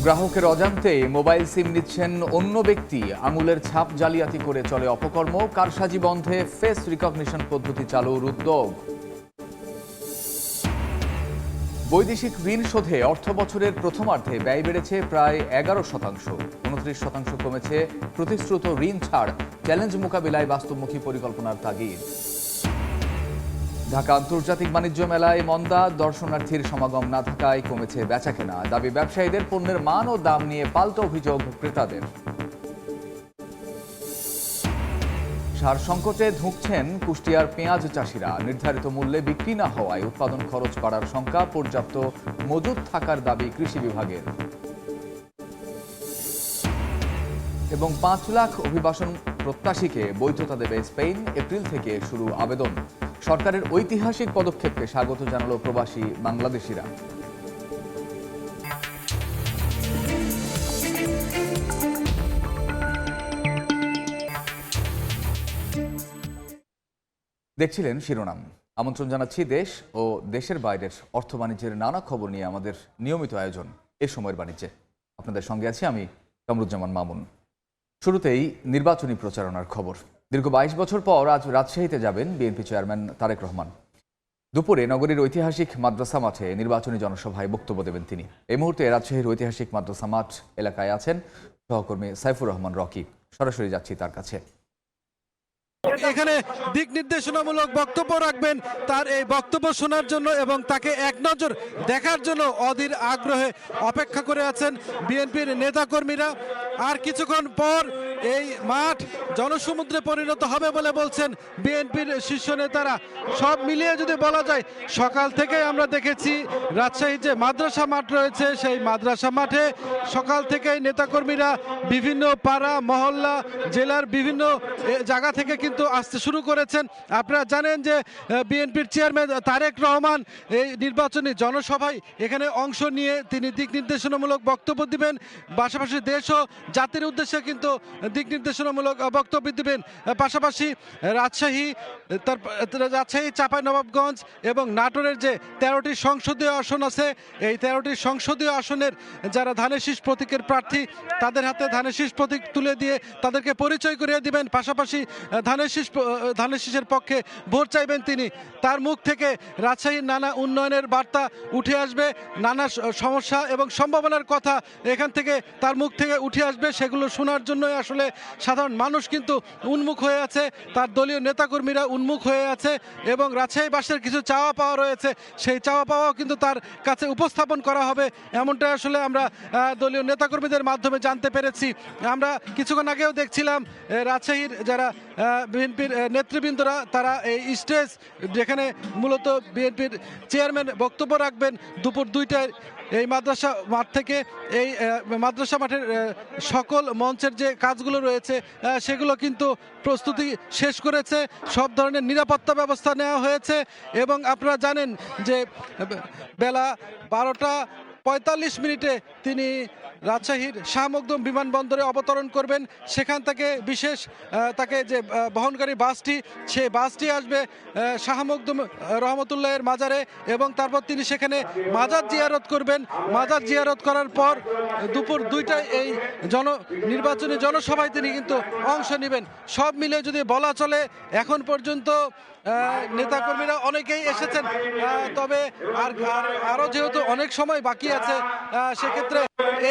গ্রাহকের অজান্তে মোবাইল সিম নিচ্ছেন অন্য ব্যক্তি, আঙুলের ছাপ জালিয়াতি করে চলে অপকর্ম। কারসাজি বন্ধে ফেস রিকগনিশন পদ্ধতি চালুর উদ্যোগ। বৈদেশিক ঋণ শোধে অর্থ বছরের প্রথমার্ধে ব্যয় বেড়েছে প্রায় 11%। 29% কমেছে প্রতিশ্রুত ঋণ ছাড়। চ্যালেঞ্জ মোকাবিলায় বাস্তবমুখী পরিকল্পনার তাগিদ। ঢাকা আন্তর্জাতিক বাণিজ্য মেলায় মন্দা, দর্শনার্থীর সমাগম না থাকায় কমেছে বেচাকেনা। দাবি ব্যবসায়ীদের, পণ্যের মান ও দাম নিয়ে পাল্টা অভিযোগ ক্রেতাদের। সার সংকটে ধুঁকছেন কুষ্টিয়ার পেঁয়াজ চাষিরা। নির্ধারিত মূল্যে বিক্রি না হওয়ায় উৎপাদন খরচ বাড়ার শঙ্কা। পর্যাপ্ত মজুত থাকার দাবি কৃষি বিভাগের। এবং 5 লাখ অভিবাসন প্রত্যাশীকে বৈধতা দেবে স্পেন। এপ্রিল থেকে শুরু আবেদন। সরকারের ঐতিহাসিক পদক্ষেপকে স্বাগত জানালো প্রবাসী বাংলাদেশিরা। দেখছিলেন শিরোনাম। আমন্ত্রণ জানাচ্ছি দেশ ও দেশের বাইরের অর্থ বাণিজ্যের নানা খবর নিয়ে আমাদের নিয়মিত আয়োজন এ সময়ের বাণিজ্যে। আপনাদের সঙ্গে আছি আমি কামরুজ্জামান মামুন। শুরুতেই নির্বাচনী প্রচারণার খবর। দীর্ঘ 22 বছর পর আজ রাজশাহীতে যাবেন বিএনপি চেয়ারম্যান তারেক রহমান। দুপুরে নগরীর ঐতিহাসিক মাদ্রাসা মাঠে নির্বাচনী জনসভায় বক্তব্য দেবেন তিনি। এই মুহূর্তে রাজশাহীর ঐতিহাসিক মাদ্রাসা মাঠ এলাকায় আছেন সহকর্মী সাইফুর রহমান রকি। সরাসরি যাচ্ছি তার কাছে। এখানে দিক নির্দেশনামূলক বক্তব্য রাখবেন। তার এই বক্তব্য শোনার জন্য এবং তাকে এক নজর দেখার জন্য অধীর আগ্রহে অপেক্ষা করে আছেন বিএনপির নেতাকর্মীরা। আর কিছুক্ষণ পর এই মাঠ জনসমুদ্রে পরিণত হবে বলে বলছেন বিএনপির শীর্ষ নেতারা। সব মিলিয়ে যদি বলা যায়, সকাল থেকে আমরা দেখেছি রাজশাহীর যে মাদ্রাসা মাঠ রয়েছে, সেই মাদ্রাসা মাঠে সকাল থেকেই নেতাকর্মীরা বিভিন্ন পাড়া মহল্লা জেলার বিভিন্ন জায়গা থেকে কিন্তু আসতে শুরু করেছেন। আপনারা জানেন যে বিএনপির চেয়ারম্যান তারেক রহমান এই নির্বাচনী জনসভায় এখানে অংশ নিয়ে তিনি দিক নির্দেশনামূলক বক্তব্য দিবেন। পাশাপাশি দেশ ও জাতির উদ্দেশ্যে কিন্তু দিক নির্দেশনামূলক বক্তব্য দিবেন। পাশাপাশি রাজশাহী চাঁপাইনবাবগঞ্জ এবং নাটোরের যে 13টি সংসদীয় আসন আছে, এই 13টি সংসদীয় আসনের যারা ধানের শীষ প্রতীকের প্রার্থী, তাদের হাতে ধানের শীষ প্রতীক তুলে দিয়ে তাদেরকে পরিচয় করিয়ে দিবেন। পাশাপাশি ধানের শীষের পক্ষে ভোট চাইবেন তিনি। তার মুখ থেকে রাজশাহীর নানা উন্নয়নের বার্তা উঠে আসবে, নানা সমস্যা এবং সম্ভাবনার কথা এখান থেকে তার মুখ থেকে উঠে আসবে। সেগুলো শোনার জন্য আসলে সাধারণ মানুষ কিন্তু উন্মুখ হয়ে আছে, তার দলীয় নেতাকর্মীরা উন্মুখ হয়ে আছে এবং রাজশাহীবাসীর কিছু চাওয়া পাওয়া রয়েছে, সেই চাওয়া পাওয়াও কিন্তু তার কাছে উপস্থাপন করা হবে, এমনটাই আসলে আমরা দলীয় নেতাকর্মীদের মাধ্যমে জানতে পেরেছি। আমরা কিছুক্ষণ আগেও দেখছিলাম রাজশাহীর যারা বিএনপির নেতৃবৃন্দরা, তারা এই স্টেজ যেখানে মূলত বিএনপির চেয়ারম্যান বক্তব্য রাখবেন দুপুর 2টায় এই মাদ্রাসা মাঠ থেকে, এই মাদ্রাসা মাঠের সকল মঞ্চের যে কাজগুলো রয়েছে সেগুলো কিন্তু প্রস্তুতি শেষ করেছে। সব ধরনের নিরাপত্তা ব্যবস্থা নেওয়া হয়েছে এবং আপনারা জানেন যে বেলা 12:45 তিনি রাজশাহীর শাহ মখদুম বিমানবন্দরে অবতরণ করবেন। সেখান থেকে বিশেষ তাকে যে বহনকারী বাসটি, সেই বাসটি আসবে শাহ মখদুম রহমতুল্লাহের মাজারে এবং তারপর তিনি সেখানে মাজার জিয়ারত করবেন। মাজার জিয়ারত করার পর দুপুর 2টায় এই নির্বাচনী জনসভায় তিনি কিন্তু অংশ নেবেন। সব মিলে যদি বলা চলে, এখন পর্যন্ত নেতাকর্মীরা অনেকেই এসেছেন, তবে আরো যেহেতু অনেক সময় বাকি আছে, সেক্ষেত্রে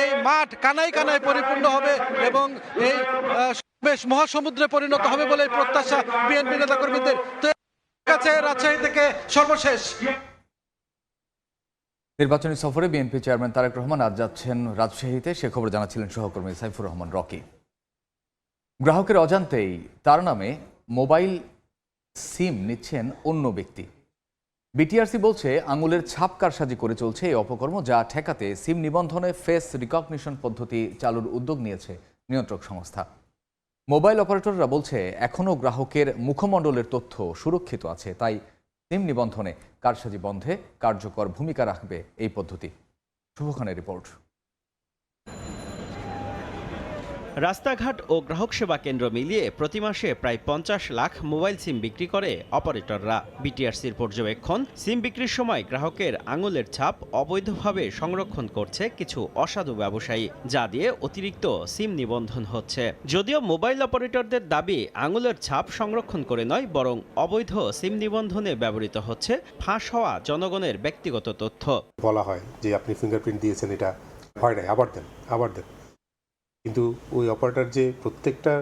এই মাঠ কানায় কানায় পরিপূর্ণ হবে এবং এই বেশ মহাসমুদ্রে পরিণত হবে বলে প্রত্যাশা বিএনপি নেতাকর্মীদের। তো কাছে রাজশাহী থেকে সর্বশেষ। নির্বাচনী সফরে বিএনপি চেয়ারম্যান তারেক রহমান আজ যাচ্ছেন রাজশাহীতে, সে খবর জানাচ্ছিলেন সহকর্মী সাইফুর রহমান রকি। গ্রাহকের অজান্তেই তার নামে মোবাইল সিম নিচ্ছেন অন্য ব্যক্তি। বিটিআরসি বলছে আঙুলের ছাপ কারসাজি করে চলছে এই অপকর্ম, যা ঠেকাতে সিম নিবন্ধনে ফেস রিকগনিশন পদ্ধতি চালুর উদ্যোগ নিয়েছে নিয়ন্ত্রক সংস্থা। মোবাইল অপারেটররা বলছে এখনও গ্রাহকের মুখমণ্ডলের তথ্য সুরক্ষিত আছে, তাই সিম নিবন্ধনে কারসাজি বন্ধে কার্যকর ভূমিকা রাখবে এই পদ্ধতি। শুভ খানের রিপোর্ট। রাস্তাঘাট ও গ্রাহক সেবা কেন্দ্র মিলিয়ে প্রতি মাসে প্রায় 50 লাখ মোবাইল সিম বিক্রি করে অপারেটররা। বিটিআরসির পর্যবেক্ষণ, সিম বিক্রির সময় গ্রাহকের আঙুলের ছাপ অবৈধভাবে সংরক্ষণ করছে কিছু অসাধু ব্যবসায়ী, যা দিয়ে অতিরিক্ত সিম নিবন্ধন হচ্ছে। যদিও মোবাইল অপারেটরদের দাবি আঙুলের ছাপ সংরক্ষণ করে নয়, বরং অবৈধ সিম নিবন্ধনে ব্যবহৃত হচ্ছে ফাঁস হওয়া জনগণের ব্যক্তিগত তথ্য। বলা হয় যে আপনি ফিঙ্গারপ্রিন্ট দিয়েছেন, এটা হয় নাই, আবার দেন। কিন্তু ওই অপারেটর যে প্রত্যেকটা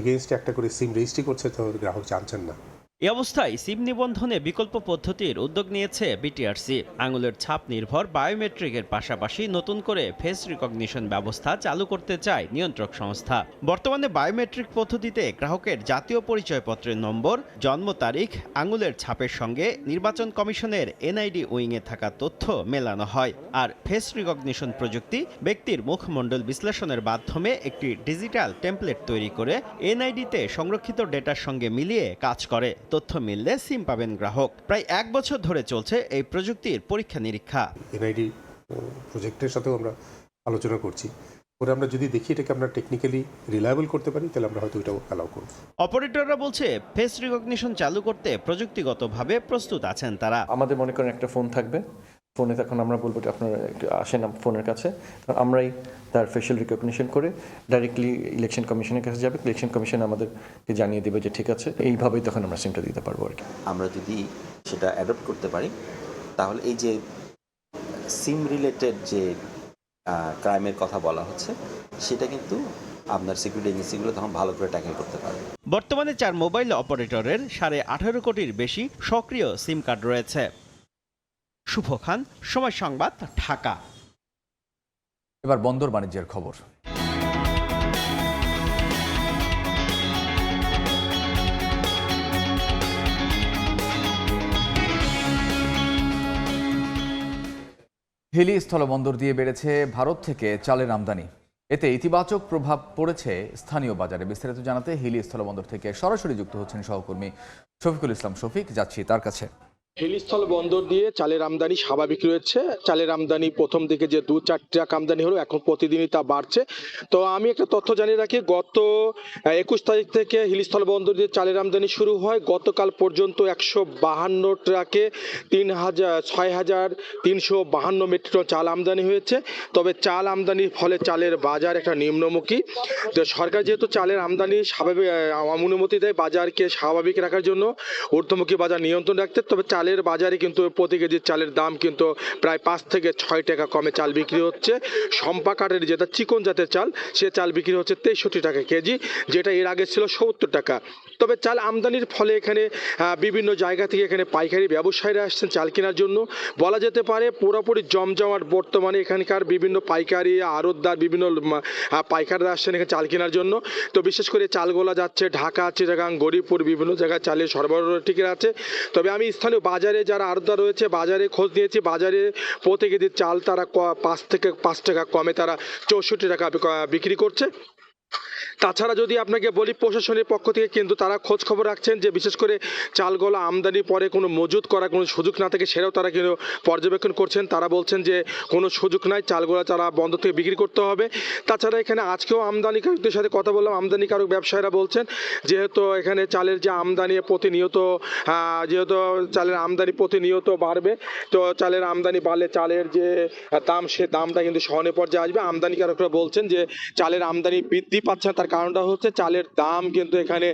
এগেইনস্টে একটা করে সিম রেজিস্ট্রি করছে, তো গ্রাহক জানছেন না। এই অবস্থায় সিম নিবন্ধনে বিকল্প পদ্ধতির উদ্যোগ নিয়েছে বিটিআরসি। আঙুলের ছাপ নির্ভর বায়োমেট্রিকের পাশাপাশি নতুন করে ফেস রিকগনিশন ব্যবস্থা চালু করতে চায় নিয়ন্ত্রক সংস্থা। বর্তমানে বায়োমেট্রিক পদ্ধতিতে গ্রাহকের জাতীয় পরিচয়পত্রের নম্বর, জন্ম তারিখ, আঙুলের ছাপের সঙ্গে নির্বাচন কমিশনের এনআইডি উইংয়ে থাকা তথ্য মেলানো হয়। আর ফেস রিকগনিশন প্রযুক্তি ব্যক্তির মুখমণ্ডল বিশ্লেষণের মাধ্যমে একটি ডিজিটাল টেমপ্লেট তৈরি করে এনআইডিতে সংরক্ষিত ডেটার সঙ্গে মিলিয়ে কাজ করে। তথ্য মিললে সিম পাবেন গ্রাহক। প্রায় 1 বছর ধরে চলছে এই প্রযুক্তির পরীক্ষা নিরীক্ষা। এনআইডি প্রজেক্টের সাথেও আমরা আলোচনা করছি। পরে আমরা যদি দেখি এটাকে আমরা টেকনিক্যালি রিলায়েবল করতে পারি, তাহলে আমরা হয়তো এটাও অ্যালাউ করব। অপারেটররা বলছে ফেস রিকগনিশন চালু করতে প্রযুক্তিগতভাবে প্রস্তুত আছেন তারা। আমাদের মনে করেন একটা ফোন থাকবে, ফোনে তখন আমরা বলবো যে আপনারা একটু আসেন ফোনের কাছে, আমরাই তার ফেশিয়াল রিকগনিশন করে ডাইরেক্টলি ইলেকশন কমিশনের কাছে যাবে। ইলেকশন কমিশন আমাদেরকে জানিয়ে দেবে যে ঠিক আছে, এইভাবেই তখন আমরা সিমটা দিতে পারবো আর কি। আমরা যদি সেটা অ্যাডপ্ট করতে পারি, তাহলে এই যে সিম রিলেটেড যে ক্রাইমের কথা বলা হচ্ছে, সেটা কিন্তু আপনার সিকিউরিটি এজেন্সিগুলো তখন ভালো করে ট্যাকেল করতে পারবে। বর্তমানে 4 মোবাইল অপারেটরের 18.5 কোটির বেশি সক্রিয় সিম কার্ড রয়েছে। শুভ খান, সময় সংবাদ, ঢাকা। এবার বন্দর বাণিজ্যের খবর। হিলি স্থলবন্দর দিয়ে বেড়েছে ভারত থেকে চালের আমদানি। এতে ইতিবাচক প্রভাব পড়েছে স্থানীয় বাজারে। বিস্তারিত জানাতে হিলি স্থলবন্দর থেকে সরাসরি যুক্ত হচ্ছেন সহকর্মী শফিকুল ইসলাম শফিক। যাচ্ছি তার কাছে। হিলিস্থল বন্দর দিয়ে চালের আমদানি স্বাভাবিক রয়েছে। চালের আমদানি প্রথম দিকে যে 2-4 ট্রাক আমদানি হলো, এখন প্রতিদিনই তা বাড়ছে। তো আমি একটা তথ্য জানিয়ে রাখি, গত 21 তারিখ থেকে হিলিস্থল বন্দর দিয়ে চালের আমদানি শুরু হয়। গতকাল পর্যন্ত 152 ট্রাকে 6,352 মেট্রিক টন চাল আমদানি হয়েছে। তবে চাল আমদানির ফলে চালের বাজার একটা নিম্নমুখী। তো সরকার যেহেতু চালের আমদানি স্বাভাবিক অনুমতি দেয় বাজারকে স্বাভাবিক রাখার জন্য, ঊর্ধ্বমুখী বাজার নিয়ন্ত্রণ রাখতে, তবে চালের বাজারে কিন্তু প্রতি কেজি চালের দাম কিন্তু প্রায় 5 থেকে 6 টাকা কমে চাল বিক্রি হচ্ছে। সম্পা কাঠের যেটা চিকন জাতের চাল, সে চাল বিক্রি হচ্ছে 63 টাকা কেজি, যেটা এর আগে ছিল 70 টাকা। তবে চাল আমদানির ফলে এখানে বিভিন্ন জায়গা থেকে এখানে পাইকারি ব্যবসায়ীরা আসছেন চাল কেনার জন্য। বলা যেতে পারে পুরোপুরি জমজমাট বর্তমানে এখানকার বিভিন্ন পাইকারি আড়তদার, বিভিন্ন পাইকাররা আসছেন এখানে চাল কেনার জন্য। তো বিশেষ করে চালগোলা যাচ্ছে ঢাকা, চিটাগাং, গরিবপুর, বিভিন্ন জায়গায় চালের সরবরাহ ঠিক আছে। তবে আমি স্থানীয় বাজারে যারা আড়তদার রয়েছে, বাজারে খোঁজ নিয়েছি, বাজারে প্রতি কেজি চাল তারা 5 টাকা কমে তারা 64 টাকা বিক্রি করছে। তাছাড়া যদি আপনাকে বলি, প্রশাসনের পক্ষ থেকে কিন্তু তারা খোঁজ খবর রাখছেন যে বিশেষ করে চালগুলো আমদানি পরে কোনো মজুত করার কোনো সুযোগ না থাকে, সেটাও তারা কিন্তু পর্যবেক্ষণ করছেন। তারা বলছেন যে কোনো সুযোগ নাই, চালগুলো তারা বন্ধ থেকে বিক্রি করতে হবে। তাছাড়া এখানে আজকেও আমদানিকারকদের সাথে কথা বললাম, আমদানিকারক ব্যবসায়ীরা বলছেন যেহেতু এখানে চালের যে আমদানি প্রতিনিয়ত বাড়বে, তো চালের আমদানি বাড়লে চালের যে দাম, সে দামটা কিন্তু সহনীয় পর্যায়ে আসবে। আমদানিকারকরা বলছেন যে চালের আমদানি বৃদ্ধি পাচ্ছে, তার কারণটা হচ্ছে চালের দাম কিন্তু এখানে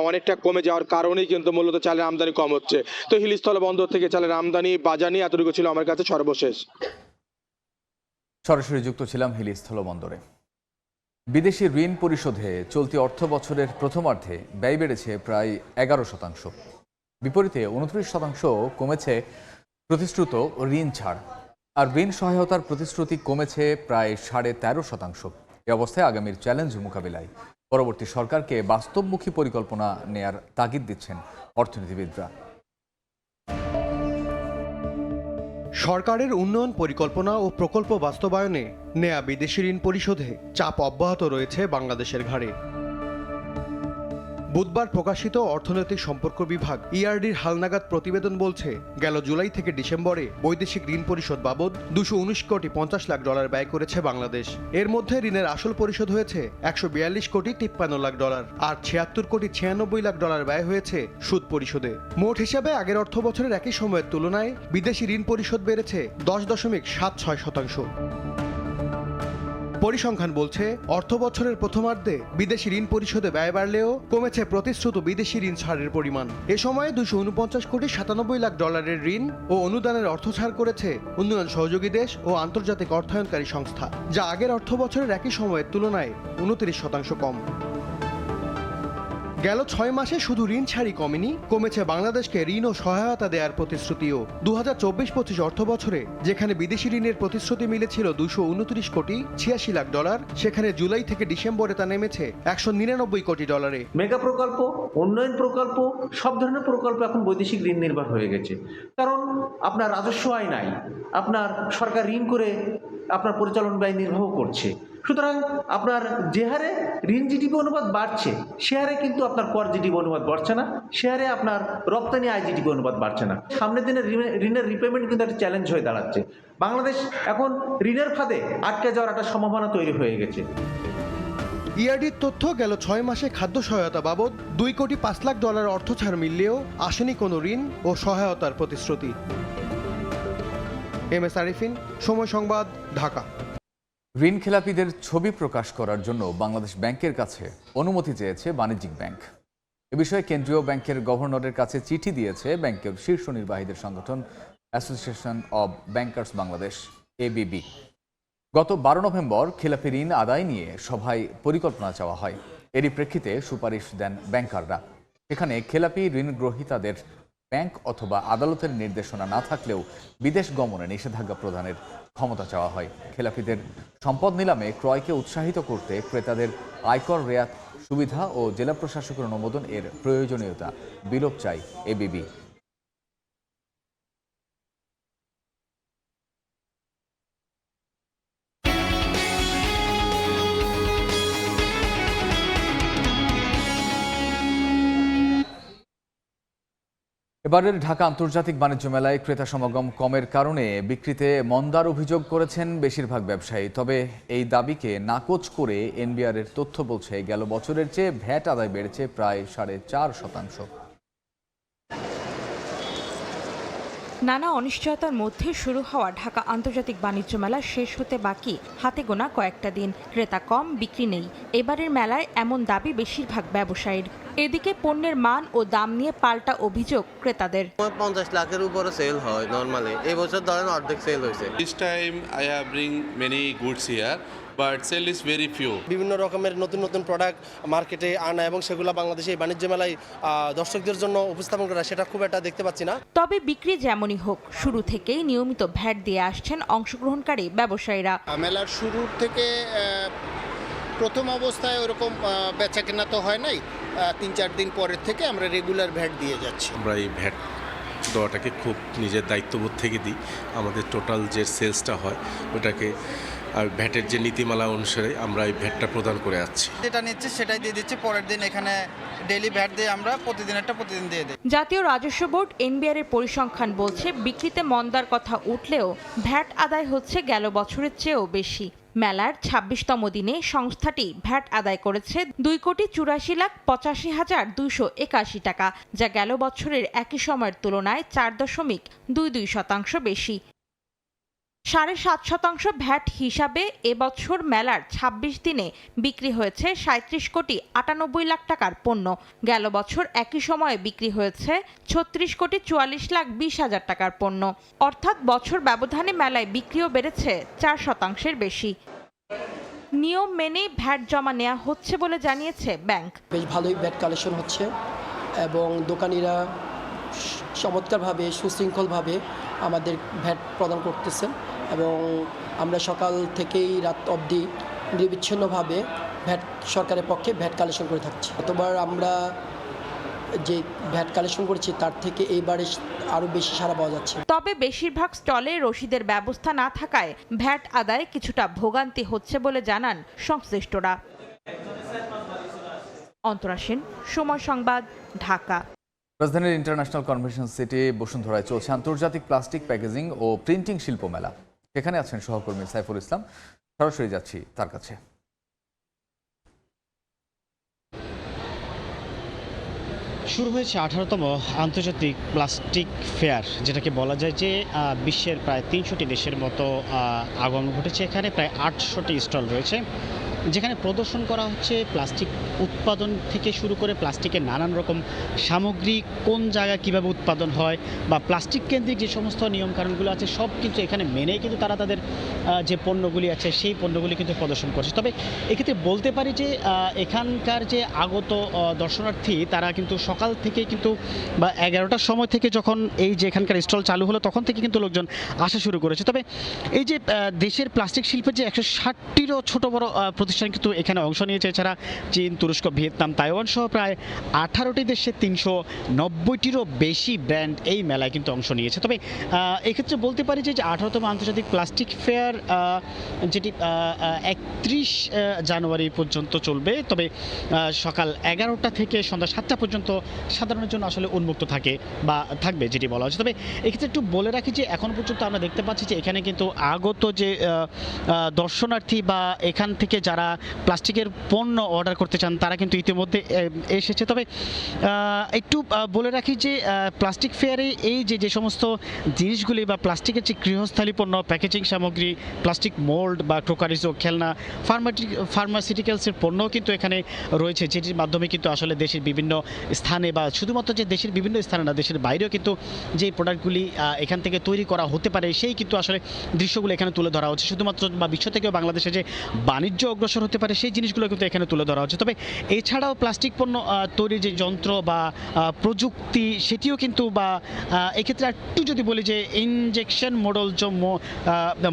অনেকটা কমে যাওয়ার কারণেই কিন্তু মূলত চালের আমদানি কম হচ্ছে। তো হিলিস্থল বন্দর থেকে চালের আমদানি বাজার নিয়ে এতটুকু ছিল আমার কাছে সর্বশেষ। সরাসরি যুক্ত ছিলাম হিলি স্থলবন্দরে। বিদেশি ঋণ পরিশোধে চলতি অর্থ বছরের প্রথমার্ধে ব্যয় বেড়েছে প্রায় 11%। বিপরীতে 29% কমেছে প্রতিশ্রুত ঋণ ছাড়, আর ঋণ সহায়তার প্রতিশ্রুতি কমেছে প্রায় 13.5%। এ অবস্থায় আগামীর চ্যালেঞ্জ মোকাবিলায় পরবর্তী সরকারকে বাস্তবমুখী পরিকল্পনা নেয়ার তাগিদ দিচ্ছেন অর্থনীতিবিদরা। সরকারের উন্নয়ন পরিকল্পনা ও প্রকল্প বাস্তবায়নে নেয়া বিদেশি ঋণ পরিশোধে চাপ অব্যাহত রয়েছে বাংলাদেশের ঘাড়ে। বুধবার প্রকাশিত অর্থনৈতিক সম্পর্ক বিভাগ ইআরডির হালনাগাদ প্রতিবেদন বলছে, গেল জুলাই থেকে ডিসেম্বরে বৈদেশিক ঋণ পরিশোধ বাবদ 219 কোটি 50 লাখ ডলার ব্যয় করেছে বাংলাদেশ। এর মধ্যে ঋণের আসল পরিশোধ হয়েছে 142 কোটি 53 লাখ ডলার, আর 76 কোটি 96 লাখ ডলার ব্যয় হয়েছে সুদ পরিশোধে। মোট হিসাবে আগের অর্থ বছরের একই সময়ের তুলনায় বিদেশি ঋণ পরিশোধ বেড়েছে 10.76%। পরিসংখ্যান বলছে, অর্থ বছরের প্রথমার্ধে বিদেশি ঋণ পরিশোধে ব্যয় বাড়লেও কমেছে প্রতিশ্রুত বিদেশি ঋণ ছাড়ের পরিমাণ। এ সময়ে 249 কোটি 97 লাখ ডলারের ঋণ ও অনুদানের অর্থ ছাড় করেছে উন্নয়ন সহযোগী দেশ ও আন্তর্জাতিক অর্থায়নকারী সংস্থা, যা আগের অর্থ বছরের একই সময়ের তুলনায় 29% কম। গেল 6 মাসে শুধু ঋণ ছাড়ই কমেনি, কমেছে বাংলাদেশকে ঋণ ও সহায়তা দেওয়ার প্রতিশ্রুতিও। 2024-25 অর্থ বছরে যেখানে বিদেশি ঋণের প্রতিশ্রুতি মিলেছিল 229 কোটি 86 লাখ ডলার, সেখানে জুলাই থেকে ডিসেম্বরে তা নেমেছে 199 কোটি ডলারে। মেগা প্রকল্প, উন্নয়ন প্রকল্প, সব ধরনের প্রকল্প এখন বৈদেশিক ঋণ নির্ভর হয়ে গেছে। কারণ আপনার রাজস্ব আয় নাই, আপনার সরকার ঋণ করে আপনার পরিচালন ব্যয় নির্বাহ করছে। সুতরাং আপনার যে হারে ঋণ জিডিপি অনুপাত বাড়ছে, সে হারে কিন্তু আপনার কর জিডিপি অনুপাত বাড়ছে না, সে হারে আপনার রপ্তানি আয় জিডিপি অনুপাত বাড়ছে না। সামনের দিনে ঋণের রিপেমেন্ট কিন্তু একটা চ্যালেঞ্জ হয়ে দাঁড়াচ্ছে। বাংলাদেশ এখন ঋণের ফাঁদে আটকে যাওয়ার একটা সম্ভাবনা তৈরি হয়ে গেছে। ইআরডির তথ্য, গেল 6 মাসে খাদ্য সহায়তা বাবদ 2 কোটি 5 লাখ ডলার অর্থ ছাড় মিললেও আসেনি কোনো ঋণ ও সহায়তার প্রতিশ্রুতি। এম এস আরিফিন, সময় সংবাদ, ঢাকা। ঋণ খেলাপিদের ছবি প্রকাশ করার জন্য বাংলাদেশ ব্যাংকের কাছে অনুমতি চেয়েছে বাণিজ্যিক ব্যাংক। এ বিষয়ে কেন্দ্রীয় ব্যাংকের গভর্নরের কাছে চিঠি দিয়েছে ব্যাংকের শীর্ষ নির্বাহীদের সংগঠন association of bankers Bangladesh, ABB. গত 12 নভেম্বর খেলাপি ঋণ আদায় নিয়ে সভায় পরিকল্পনা চাওয়া হয়। এরই প্রেক্ষিতে সুপারিশ দেন ব্যাংকাররা। এখানে খেলাপি ঋণ গ্রহীতাদের ব্যাংক অথবা আদালতের নির্দেশনা না থাকলেও বিদেশ গমনে নিষেধাজ্ঞা প্রদানের ক্ষমতা চাওয়া হয়। খেলাপিদের সম্পদ নিলামে ক্রয়কে উৎসাহিত করতে ক্রেতাদের আয়কর রেয়াত সুবিধা ও জেলা প্রশাসকের অনুমোদন এর প্রয়োজনীয়তা বিলোপ চায় এবিবি। এবারের ঢাকা আন্তর্জাতিক বাণিজ্য মেলায় ক্রেতা সমাগম কমের কারণে বিক্রিতে মন্দার অভিযোগ করেছেন বেশিরভাগ ব্যবসায়ী। তবে এই দাবিকে নাকচ করে এনবিআরের তথ্য বলছে, গেল বছরের চেয়ে ভ্যাট আদায় বেড়েছে প্রায় 4.5%। নানা অনিশ্চয়তার মধ্যে শুরু হওয়া ঢাকা আন্তর্জাতিক বাণিজ্য মেলা শেষ হতে বাকি হাতে গোনা কয়েকটা দিন। ক্রেতা কম, বিক্রি নেই। এবারের মেলায় এমন দাবি বেশিরভাগ ব্যবসায়ীর। এদিকে পণ্যের মান ও দাম নিয়ে পাল্টা অভিযোগ ক্রেতাদের। 50 লাখের উপরে সেল হয় নরমালি, এই বছর ধরেন অর্ধেক সেল হয়েছে। This time I have bring many goods here, but sale is very few. বিভিন্ন রকমের নতুন নতুন প্রোডাক্ট মার্কেটে আনা এবং সেগুলো বাংলাদেশে বাণিজ্য মেলায় দর্শকদের জন্য উপস্থাপন করা, সেটা খুব একটা দেখতে পাচ্ছি না। তবে বিক্রি যেমনই হোক, শুরু থেকেই নিয়মিত ভ্যাট দিয়ে আসছেন অংশগ্রহণকারী ব্যবসায়ীরা। মেলার শুরুর থেকে প্রথম অবস্থায় ওরকম বেচা কেনা তো হয় নাই, 3-4 দিন পরের থেকে আমরা রেগুলার ভ্যাট দিয়ে যাচ্ছি। আমরা এই ভ্যাট দেওয়াটাকে খুব নিজের দায়িত্ববোধ থেকে দিই। আমাদের টোটাল যে সেলসটা হয় ওটাকে ভ্যাটের যে নীতিমালা অনুসারে আমরা এই ভ্যাটটা প্রদান করে যাচ্ছি। যেটা নিচ্ছে সেটাই দিয়ে দিচ্ছি, পরের দিন এখানে ডেইলি ভ্যাট দিয়ে আমরা প্রতিদিন দিয়ে দিই। জাতীয় রাজস্ব বোর্ড এনবিআর এর পরিসংখ্যান বলছে, বিক্রিতে মন্দার কথা উঠলেও ভ্যাট আদায় হচ্ছে গেল বছরের চেয়েও বেশি। মেলার 26তম দিনে সংস্থাটি ভ্যাট আদায় করেছে 2,84,85,281 টাকা, যা গেল বছরের একই সময়ের তুলনায় 4.22% বেশি। 7.5% ভ্যাট হিসাবে এবছর মেলার 26 দিনে বিক্রি হয়েছে 37,98 লাখ টাকার পণ্য। গেল বছর একই সময়ে বিক্রি হয়েছে 36,44,20,000 টাকার পণ্য। অর্থাৎ বছর ব্যবধানে মেলায় বিক্রিও বেড়েছে 4% বেশি। নিয়ম মেনে ভ্যাট জমা নেওয়া হচ্ছে বলে জানিয়েছে ব্যাংক। বেশ ভালোই ভ্যাট কালেকশন হচ্ছে এবং দোকানিরা চমৎকারভাবে সুশৃঙ্খলভাবে আমাদের ভ্যাট প্রদান করতেছেন এবং আমরা সকাল থেকেই রাত অবধি নিরবিচ্ছিন্নভাবে ভ্যাট সরকারের পক্ষে ভ্যাট কালেকশন করে থাকছি। গতবার আমরা যে ভ্যাট কালেকশন করেছি তার থেকে এইবারে আরও বেশি সাড়া পাওয়া যাচ্ছে। তবে বেশিরভাগ স্টলে রসিদের ব্যবস্থা না থাকায় ভ্যাট আদায়ে কিছুটা ভোগান্তি হচ্ছে বলে জানান সংশ্লিষ্টরা। অন্তরা সেন, সময় সংবাদ, ঢাকা। রাজধানীর ইন্টারন্যাশনাল কনভেনশন সিটি বসুন্ধরায় চলছে আন্তর্জাতিক প্লাস্টিক প্যাকেজিং ও প্রিন্টিং শিল্প মেলা। এখানে আছেন সহকর্মী সাইফুল ইসলাম, সরাসরি যাচ্ছি তার কাছে। শুরু হয়েছে 18তম আন্তর্জাতিক প্লাস্টিক ফেয়ার, যেটাকে বলা যায় যে বিশ্বের প্রায় 300টি দেশের মতো আগমন ঘটেছে। এখানে প্রায় 800টি স্টল রয়েছে, যেখানে প্রদর্শন করা হচ্ছে প্লাস্টিক উৎপাদন থেকে শুরু করে প্লাস্টিকের নানান রকম সামগ্রী কোন জায়গায় কীভাবে উৎপাদন হয় বা প্লাস্টিক কেন্দ্রিক যে সমস্ত নিয়মকানুনগুলো আছে সব কিন্তু এখানে মেনেই কিন্তু তারা তাদের যে পণ্যগুলি আছে সেই পণ্যগুলি কিন্তু প্রদর্শন করছে। তবে এক্ষেত্রে বলতে পারি যে এখানকার যে আগত দর্শনার্থী তারা কিন্তু সকাল থেকে কিন্তু বা 11টার সময় থেকে যখন এই যে এখানকার স্টল চালু হলো তখন থেকে কিন্তু লোকজন আসা শুরু করেছে। তবে এই যে দেশের প্লাস্টিক শিল্পের যে 160টিরও ছোট বড় প্রতিষ্ঠান কিন্তু এখানে অংশ নিয়েছে। এছাড়া চীন, তুরস্ক, ভিয়েতনাম, তাইওয়ান সহ প্রায় 18টি দেশে 390টিরও বেশি ব্র্যান্ড এই মেলায় কিন্তু অংশ নিয়েছে। তবে এক্ষেত্রে বলতে পারি যে 18তম আন্তর্জাতিক প্লাস্টিক ফেয়ার যেটি 31 জানুয়ারি পর্যন্ত চলবে, তবে সকাল 11টা থেকে সন্ধ্যা 7টা পর্যন্ত সাধারণের জন্য আসলে উন্মুক্ত থাকে বা থাকবে যেটি বলা হচ্ছে। তবে এক্ষেত্রে একটু বলে রাখি যে এখন পর্যন্ত আমরা দেখতে পাচ্ছি যে এখানে কিন্তু আগত যে দর্শনার্থী বা এখান থেকে যারা প্লাস্টিকের পণ্য অর্ডার করতে চান তারা কিন্তু ইতিমধ্যে এসেছে। তবে একটু বলে রাখি যে প্লাস্টিক ফেয়ারে এই যে সমস্ত জিনিসগুলি বা প্লাস্টিকের যে গৃহস্থালী পণ্য, প্যাকেজিং সামগ্রী, প্লাস্টিক মোল্ড বা ক্রোকারিজ ও খেলনা, ফার্মাসিউটিক্যালসের পণ্য কিন্তু এখানে রয়েছে, যেটির মাধ্যমে কিন্তু আসলে দেশের বিভিন্ন স্থানে বা শুধুমাত্র যে দেশের বিভিন্ন স্থানে না দেশের বাইরেও কিন্তু যে প্রোডাক্টগুলি এখান থেকে তৈরি করা হতে পারে সেই কিন্তু আসলে দৃশ্যগুলো এখানে তুলে ধরা হচ্ছে। শুধুমাত্র বা বিশ্ব থেকেও বাংলাদেশে যে বাণিজ্য অগ্রসর হতে পারে সেই জিনিসগুলো কিন্তু এখানে তুলে ধরা হচ্ছে। তবে এছাড়াও প্লাস্টিক পণ্য তৈরির যে যন্ত্র বা প্রযুক্তি সেটিও কিন্তু বা এক্ষেত্রে একটু যদি বলি যে ইনজেকশন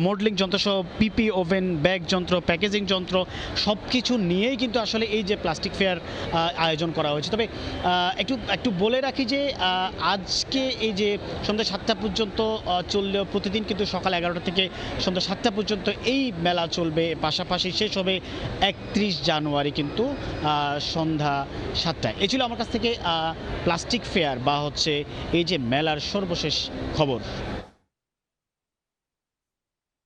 মডেলিং যন্ত্র সহ পিপি ওভেন, ব্যাগ যন্ত্র, প্যাকেজিং যন্ত্র সব কিছু নিয়েই কিন্তু আসলে এই যে প্লাস্টিক ফেয়ার আয়োজন করা হয়েছে। তবে একটু বলে রাখি যে আজকে এই যে সন্ধ্যা 7টা পর্যন্ত চললেও প্রতিদিন কিন্তু সকাল 11টা থেকে সন্ধ্যা 7টা পর্যন্ত এই মেলা চলবে। পাশাপাশি শেষ হবে 31 জানুয়ারি কিন্তু সন্ধ্যা 7টায়। এই ছিল আমার কাছ থেকে প্লাস্টিক ফেয়ার বা হচ্ছে এই যে মেলার সর্বশেষ খবর।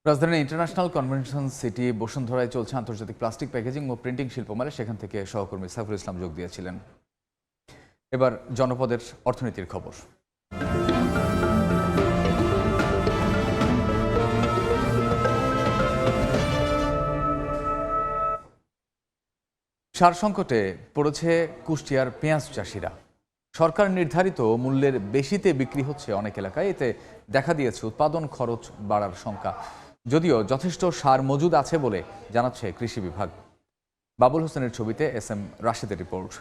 রাজধানীর ইন্টারন্যাশনাল কনভেনশন সিটি বসুন্ধরায় চলছে আন্তর্জাতিক প্লাস্টিক প্যাকেজিং ও প্রিন্টিং শিল্প মেলা। সেখান থেকে সহকর্মী সাইফুল ইসলাম যোগ দিয়েছিলেন। এবার জনপদের অর্থনীতির খবর। সার সংকটে পড়েছে কুষ্টিয়ার পেঁয়াজ চাষিরা। সরকার নির্ধারিত মূল্যের বেশিতে বিক্রি হচ্ছে অনেক এলাকায়। এতে দেখা দিয়েছে উৎপাদন খরচ বাড়ার শঙ্কা, যদিও যথেষ্ট সার মজুদ আছে বলে জানাচ্ছে কৃষি বিভাগ। বাবুল হোসেনের ছবিতে SM রাশেদের রিপোর্ট।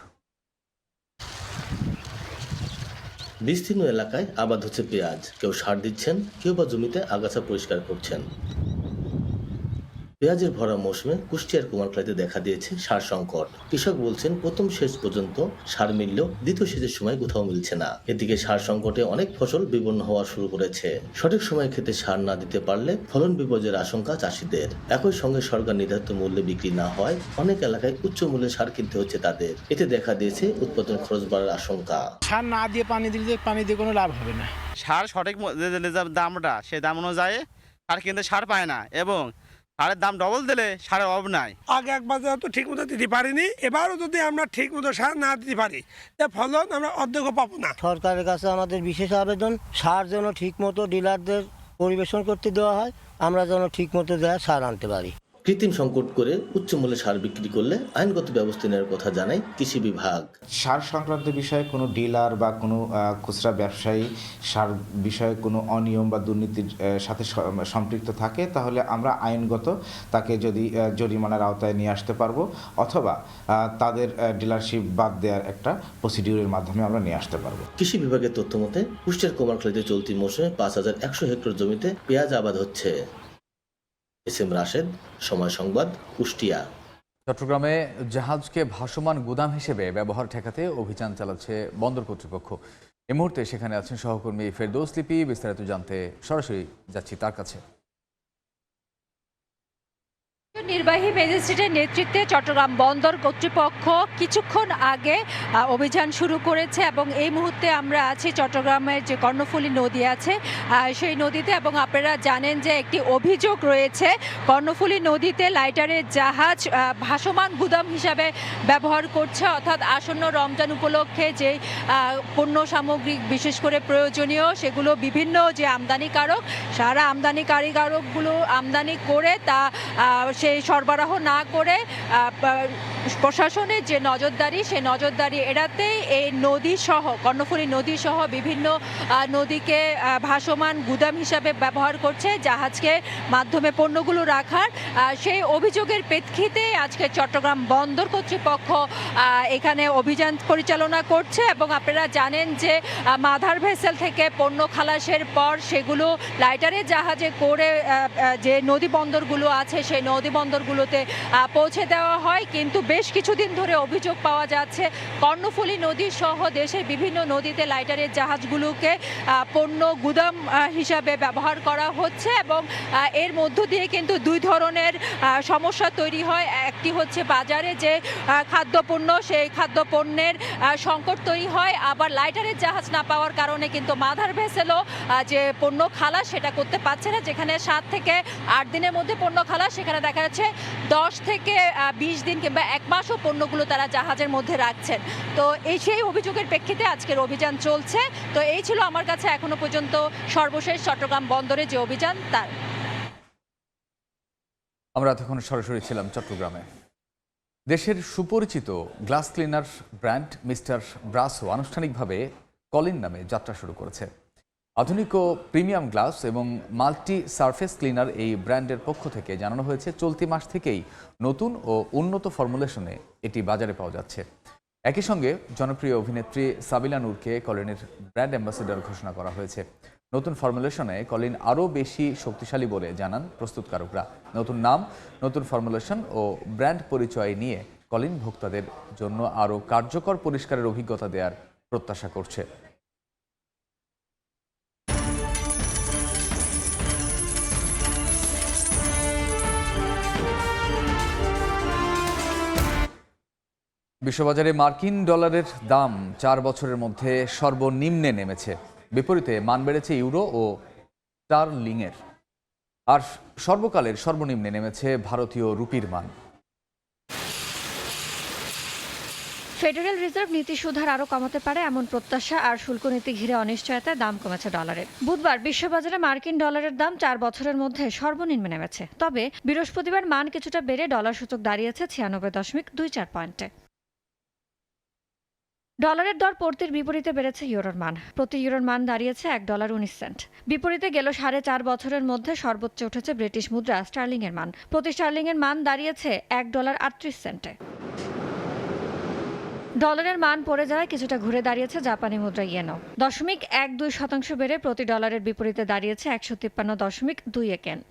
বিস্তীর্ণ এলাকায় আবাদ হচ্ছে পেঁয়াজ। কেউ সার দিচ্ছেন, কেউ বা জমিতে আগাছা পরিষ্কার করছেন। পেঁয়াজের ভরা মৌসুমে কুষ্টিয়ার কুমারখালীতে দেখা দিয়েছে সার সংকট। কৃষক বলছেন প্রথম সেচ পর্যন্ত সার মিললেও দ্বিতীয় সেচের সময় কোথাও মিলছে না। এদিকে সার সংকটে অনেক ফসল বিপন্ন হওয়া শুরু করেছে। সঠিক সময়ে খেতে সার না দিতে পারলে ফলন বিপর্যয়ের আশঙ্কা চাষিদের। একই সঙ্গে সরকার নির্ধারিত মূল্যে বিক্রি না হয় অনেক এলাকায় উচ্চ মূল্যে সার কিনতে হচ্ছে তাদের। এতে দেখা দিয়েছে উৎপাদন খরচ বাড়ার আশঙ্কা। সার না দিয়ে পানি দিয়ে কোনো লাভ হবে না। সার সঠিক দামটা সেই দাম অনুযায়ী সার কিনতে সার পায় না এবং সারের দাম ডবল দিলে সারের অভাব নাই। আগে একবার তো ঠিক মতো দিতে পারিনি, এবারও যদি আমরা ঠিক মতো সার না দিতে পারি ফলন আমরা অর্ধেকও পাবো না। সরকারের কাছে আমাদের বিশেষ আবেদন, সার যেন ঠিক মতো ডিলারদের পরিবেশন করতে দেওয়া হয়, আমরা যেন ঠিক মতো সার আনতে পারি। কৃত্রিম সংকট করে উচ্চ মূল্যে সার বিক্রি করলে আইনগত ব্যবস্থা নেওয়ার কথা জানায় কৃষি বিভাগ। সার সংক্রান্ত বিষয়ে কোনো ডিলার বা কোনো খুচরা ব্যবসায়ী সার বিষয়ে কোনো অনিয়ম বা দুর্নীতির সাথে সম্পৃক্ত থাকে তাহলে আমরা আইনগত তাকে যদি জরিমানার আওতায় নিয়ে আসতে পারবো, অথবা তাদের ডিলারশিপ বাদ দেওয়ার একটা প্রসিডিউরের মাধ্যমে আমরা নিয়ে আসতে পারবো। কৃষি বিভাগের তথ্য মতে কুষ্টিয়ার চলতি মৌসুমে 5100 হেক্টর জমিতে পেঁয়াজ আবাদ হচ্ছে। SM রাশেদ, সময় সংবাদ, কুষ্টিয়া। চট্টগ্রামে জাহাজকে ভাসমান গুদাম হিসেবে ব্যবহার ঠেকাতে অভিযান চালাচ্ছে বন্দর কর্তৃপক্ষ। এই মুহূর্তে সেখানে আছেন সহকর্মী ফেরদৌস লিপি। বিস্তারিত জানতে সরাসরি যাচ্ছি তার কাছে। নির্বাহী ম্যাজিস্ট্রেটের নেতৃত্বে চট্টগ্রাম বন্দর কর্তৃপক্ষ কিছুক্ষণ আগে অভিযান শুরু করেছে এবং এই মুহূর্তে আমরা আছি চট্টগ্রামের যে কর্ণফুলী নদী আছে সেই নদীতে, এবং আপনারা জানেন যে একটি অভিযোগ রয়েছে কর্ণফুলী নদীতে লাইটারের জাহাজ ভাসমান গুদাম হিসাবে ব্যবহার করছে, অর্থাৎ আসন্ন রমজান উপলক্ষে যে পণ্য সামগ্রী বিশেষ করে প্রয়োজনীয় সেগুলো বিভিন্ন যে আমদানিকারক সারা আমদানিকারকগুলো আমদানি করে তা সেই সরবরাহ না করে প্রশাসনের যে নজরদারি সেই নজরদারি এড়াতেই এই নদী সহ কর্ণফুলী নদী সহ বিভিন্ন নদীকে ভাসমান গুদাম হিসাবে ব্যবহার করছে জাহাজকে মাধ্যমে পণ্যগুলো রাখার। সেই অভিযোগের প্রেক্ষিতে আজকে চট্টগ্রাম বন্দর কর্তৃপক্ষ এখানে অভিযান পরিচালনা করছে, এবং আপনারা জানেন যে মাদার ভেসেল থেকে পণ্য খালাসের পর সেগুলো লাইটারের জাহাজে করে যে নদী বন্দরগুলো আছে সেই নদী বন্দরগুলোতে পৌঁছে দেওয়া হয়। কিন্তু বেশ কিছুদিন ধরে অভিযোগ পাওয়া যাচ্ছে কর্ণফুলী নদী সহ দেশের বিভিন্ন নদীতে লাইটারের জাহাজগুলোকে পণ্য গুদাম হিসাবে ব্যবহার করা হচ্ছে, এবং এর মধ্য দিয়ে কিন্তু দুই ধরনের সমস্যা তৈরি হয়। একটি হচ্ছে বাজারে যে খাদ্যপণ্য সেই খাদ্যপণ্যের সংকট তৈরি হয়, আবার লাইটারের জাহাজ না পাওয়ার কারণে কিন্তু মাদার ভেসেলও যে পণ্য খালাস সেটা করতে পারছে না। যেখানে 7 থেকে 8 দিনের মধ্যে পণ্য খালাস, সেখানে দেখা যাচ্ছে 10 থেকে 20 দিন কিংবা 1 মাসও পণ্যগুলো তারা জাহাজের মধ্যে রাখছেন। তো সেই অভিযোগের প্রেক্ষিতে আজকের অভিযান চলছে। তো এই ছিল আমার কাছে এখনো পর্যন্ত সর্বশেষ চট্টগ্রাম বন্দরে যে অভিযান তার। আমরা এতক্ষণ সরাসরি ছিলাম চট্টগ্রামে। দেশের সুপরিচিত গ্লাস ক্লিনার ব্র্যান্ড মিস্টার ব্রাসো আনুষ্ঠানিকভাবে কলিন নামে যাত্রা শুরু করেছে। আধুনিক ও প্রিমিয়াম গ্লাস এবং মাল্টি সারফেস ক্লিনার এই ব্র্যান্ডের পক্ষ থেকে জানানো হয়েছে চলতি মাস থেকেই নতুন ও উন্নত ফর্মুলেশনে এটি বাজারে পাওয়া যাচ্ছে। একই সঙ্গে জনপ্রিয় অভিনেত্রী সাবিলা নূরকে কলিনের ব্র্যান্ড অ্যাম্বাসেডর ঘোষণা করা হয়েছে। নতুন ফর্মুলেশনে কলিন আরও বেশি শক্তিশালী বলে জানান প্রস্তুতকারকরা। নতুন নাম, নতুন ফর্মুলেশন ও ব্র্যান্ড পরিচয় নিয়ে কলিন ভোক্তাদের জন্য আরও কার্যকর পরিষ্কারের অভিজ্ঞতা দেওয়ার প্রত্যাশা করছে। বিশ্ববাজারে মার্কিন ডলারের দাম 4 বছরের মধ্যে সর্বনিম্নে নেমেছে। বিপরীতে মান বেড়েছে ইউরো ও স্টারলিংয়ের। আর সর্বকালের সর্বনিম্নে নেমেছে ভারতীয় রুপির মান। ফেডারেল রিজার্ভ নীতি সুধার আরও কমাতে পারে এমন প্রত্যাশা আর শুল্ক নীতি ঘিরে অনিশ্চয়তায় দাম কমেছে ডলারের। বুধবার বিশ্ববাজারে মার্কিন ডলারের দাম 4 বছরের মধ্যে সর্বনিম্নে নেমেছে। তবে বৃহস্পতিবার মান কিছুটা বেড়ে ডলার সূচক দাঁড়িয়েছে 96.24 পয়েন্টে। ডলারের দর পড়তির বিপরীতে বেড়েছে ইউরোর মান। প্রতি ইউরোর মান দাঁড়িয়েছে $1.19। বিপরীতে গেল 4.5 বছরের মধ্যে সর্বোচ্চ উঠেছে ব্রিটিশ মুদ্রা স্টার্লিংয়ের মান। প্রতি স্টার্লিংয়ের মান দাঁড়িয়েছে $1.38। ডলারের মান পড়ে যাওয়ায় কিছুটা ঘুরে দাঁড়িয়েছে জাপানি মুদ্রা ইয়েনও। 0.12% বেড়ে প্রতি ডলারের বিপরীতে দাঁড়িয়েছে 153.21 ইয়েন।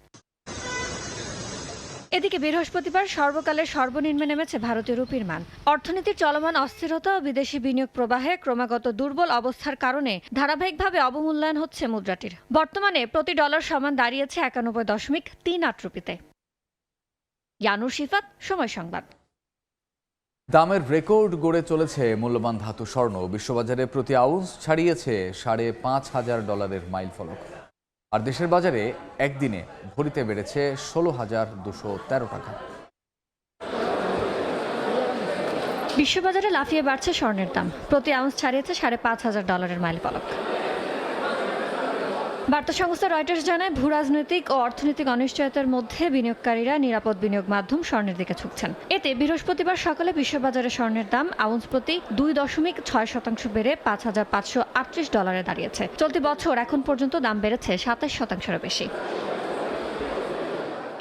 এদিকে বৃহস্পতিবার সর্বকালের সর্বনিম্নে নেমেছে ভারতীয় রুপির মান। অর্থনীতির চলমান অস্থিরতা ও বিদেশি বিনিয়োগ প্রবাহে ক্রমাগত দুর্বল অবস্থার কারণে ধারাবাহিকভাবে অবমূল্যায়ন হচ্ছে মুদ্রাটির। বর্তমানে প্রতি ডলার সমান দাঁড়িয়েছে 91.38 রুপিতে। ইয়ানুর শিফাত, সময় সংবাদ। দামের রেকর্ড গড়ে চলেছে মূল্যবান ধাতু স্বর্ণ। বিশ্ববাজারে প্রতি আউন্স ছাড়িয়েছে $5,500 মাইল ফলক। আর দেশের বাজারে একদিনে ভরিতে বেড়েছে 16,213 টাকা। বিশ্ববাজারে লাফিয়ে বাড়ছে স্বর্ণের দাম। প্রতি আউন্স ছাড়িয়েছে $5,500 মাইল ফলক। বার্তা সংস্থা রয়টার্স জানায়, ভূরাজনৈতিক ও অর্থনৈতিক অনিশ্চয়তার মধ্যে বিনিয়োগকারীরা নিরাপদ বিনিয়োগ মাধ্যম স্বর্ণের দিকে ঝুঁকছেন। এতে বৃহস্পতিবার সকালে বিশ্ববাজারে স্বর্ণের দাম আউন্স প্রতি 2.6% বেড়ে $5,538 দাঁড়িয়েছে। চলতি বছর এখন পর্যন্ত দাম বেড়েছে 27%-এরও বেশি।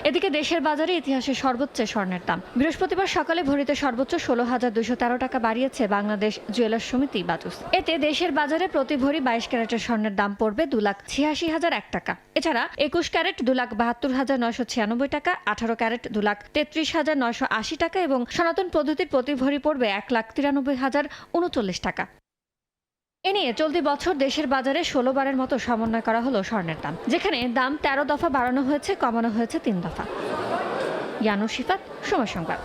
এদিকে দেশের বাজারে ইতিহাসের সর্বোচ্চ স্বর্ণের দাম। বৃহস্পতিবার সকালে ভরিতে সর্বোচ্চ 16,213 টাকা বাড়িয়েছে বাংলাদেশ জুয়েলার্স সমিতি বাজুস। এতে দেশের বাজারে প্রতি ভরি 22 ক্যারেটের স্বর্ণের দাম পড়বে 2,86,001 টাকা। এছাড়া 21 ক্যারেট 2,72,996 টাকা, 18 ক্যারেট 2,33,980 টাকা এবং সনাতন পদ্ধতির প্রতি ভরি পড়বে 1,93,039 টাকা। এ নিয়ে চলতি বছর দেশের বাজারে 16 বারের মতো সমন্বয় করা হলো স্বর্ণের দাম, যেখানে দাম 13 দফা বাড়ানো হয়েছে, কমানো হয়েছে 3 দফা। ইয়ানো শিফাত, সময় সংবাদ।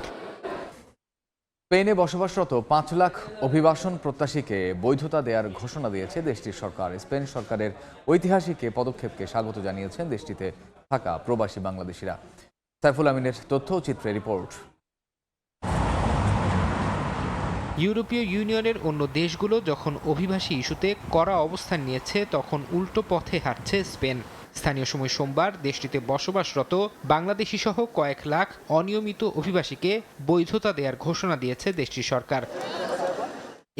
স্পেনে বসবাসরত 5 লাখ অভিবাসন প্রত্যাশীকে বৈধতা দেওয়ার ঘোষণা দিয়েছে দেশটির সরকার। স্পেন সরকারের ঐতিহাসিক এ পদক্ষেপকে স্বাগত জানিয়েছেন দেশটিতে থাকা প্রবাসী বাংলাদেশিরা। সাইফুল আমিনের তথ্য ও চিত্রে রিপোর্ট। ইউরোপীয় ইউনিয়নের অন্য দেশগুলো যখন অভিবাসী ইস্যুতে কড়া অবস্থান নিয়েছে, তখন উল্টো পথে হাঁটছে স্পেন। স্থানীয় সময় সোমবার দেশটিতে বসবাসরত বাংলাদেশি সহ কয়েক লাখ অনিয়মিত অভিবাসীকে বৈধতা দেওয়ার ঘোষণা দিয়েছে দেশটির সরকার।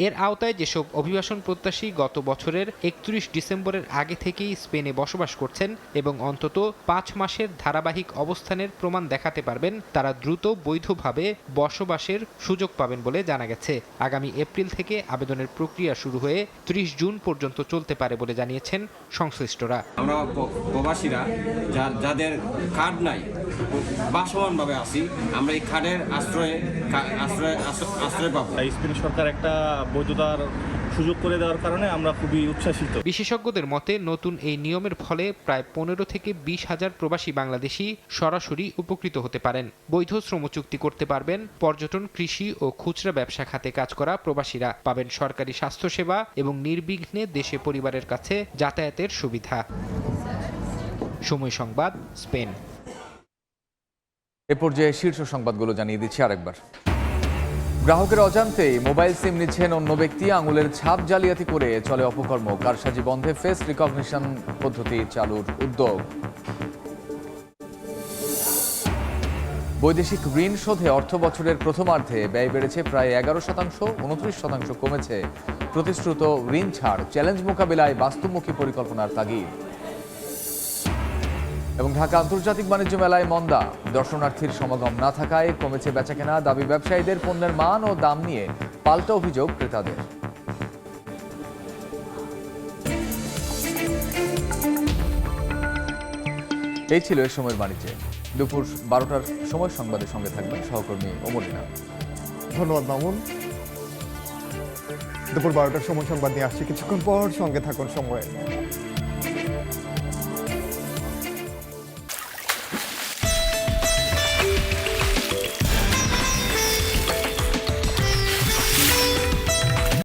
এর আওতায় যেসব অভিবাসন প্রত্যাশী গত বছরের 31 ডিসেম্বরের আগে থেকেই স্পেনে বসবাস করছেন এবং অন্তত 5 মাসের ধারাবাহিক অবস্থানের প্রমাণ দেখাতে পারবেন, তারা দ্রুত বৈধভাবে বসবাসের সুযোগ পাবেন বলে জানা গেছে। আগামী এপ্রিল থেকে আবেদনের প্রক্রিয়া শুরু হয়ে 30 জুন পর্যন্ত চলতে পারে বলে জানিয়েছেন সংশ্লিষ্টরা। আমরা প্রবাসীরা যাদের কার্ড নাই, বাসমানভাবে আছি, আমরা এই কার্ডের আশ্রয় পাবো। স্পেন সরকার একটা বৈধতার সুযোগ করে দেওয়ার কারণে আমরা খুবই উচ্ছ্বাসিত। বিশেষজ্ঞদের মতে নতুন এই নিয়মের ফলে প্রায় 15 থেকে 20 হাজার প্রবাসী বাংলাদেশি সরাসরি উপকৃত হতে পারেন। বৈধ শ্রম চুক্তি করতে পারবেন পর্যটন, কৃষি ও খুচরা ব্যবসা খাতে কাজ করা প্রবাসীরা। পাবেন সরকারি স্বাস্থ্যসেবা এবং নির্বিঘ্নে দেশে পরিবারের কাছে যাতায়াতের সুবিধা। সময় সংবাদ, স্পেন। এ পর্যায়ে শীর্ষ সংবাদগুলো জানিয়ে দিচ্ছি আরেকবার। গ্রাহকের অজান্তেই মোবাইল সিম নিচ্ছেন অন্য ব্যক্তি, আঙুলের ছাপ জালিয়াতি করে চলে অপকর্ম। কারসাজি বন্ধে ফেস রিকগনিশন পদ্ধতি চালুর উদ্যোগ। বৈদেশিক ঋণ শোধে অর্থ বছরের প্রথমার্ধে ব্যয় বেড়েছে প্রায় 11%, 29% কমেছে প্রতিশ্রুত ঋণ ছাড়। চ্যালেঞ্জ মোকাবিলায় বাস্তবমুখী পরিকল্পনার তাগিদ। এবং ঢাকা আন্তর্জাতিক বাণিজ্য মেলায় মন্দা, দর্শনার্থীর সমাগম না থাকায় কমেছে বেচাকেনা। দাবি ব্যবসায়ীদের পণ্যের মান ও দাম নিয়ে, পাল্টা অভিযোগ ক্রেতাদের। এই ছিল এ সময়ের বাণিজ্যে। দুপুর 12টার সময় সংবাদের সঙ্গে থাকবেন সহকর্মী অমরিনা। ধন্যবাদ মামুন। দুপুর 12টার সময় সংবাদ নিয়ে আসছি কিছুক্ষণ পর, সঙ্গে থাকুন সময়ে।